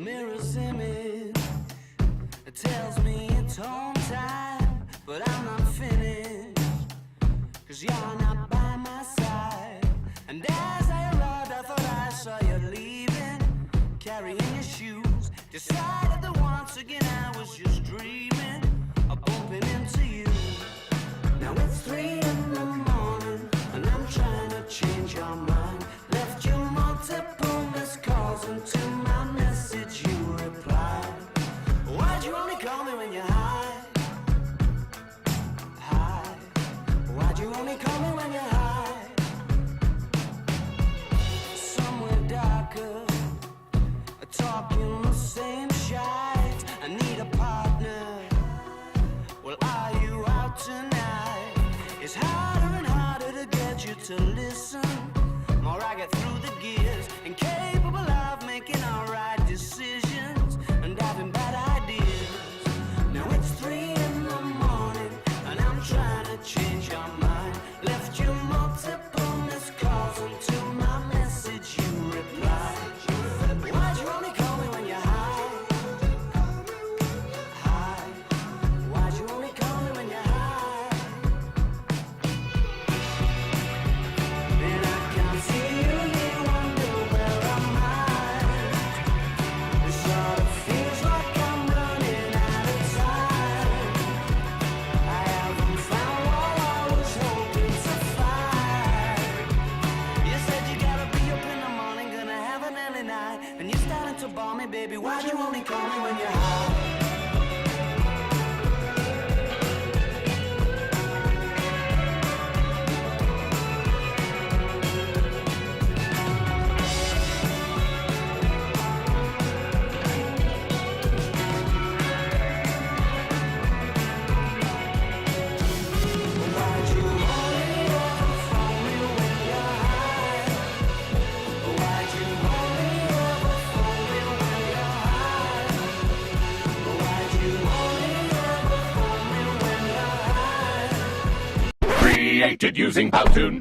mirror's image tells me it's home time, but I'm not finished, 'cause you're not by my side. And as I arrived, I thought I saw you leaving, carrying your shoes. Decided that once again I was just dreaming of bumping into you. Now it's 3 in the morning, and I'm trying to change your mind. Left you multiple missed calls, and to my message you replied. Why'd you only call me when you're high? High. Why'd you only call me when you're high? Somewhere darker, talking the same shite. I need a partner. Well, are you out tonight? It's harder and harder to get you to listen. More I get through the gears, incapable of making all right decisions and having bad ideas. Now it's 3 in the morning, and I'm trying to change your mind. Left you multiple missed calls, and to my message you replied. Why'd you only call me when you're high? High. Why'd you only call me when you're high? And I can't see you here, wonder where am I? It sort of feels like I'm running out of time. I haven't found what I was hoping to find. You said you gotta be up in the morning, gonna have an early night, and you're starting to bore me, baby. Why'd you only call me when you're high? Why'd you only ever phone me when you're high? Why'd you only ever phone me when you're high? Why'd you only ever phone me when you're high? Created using Powtoon.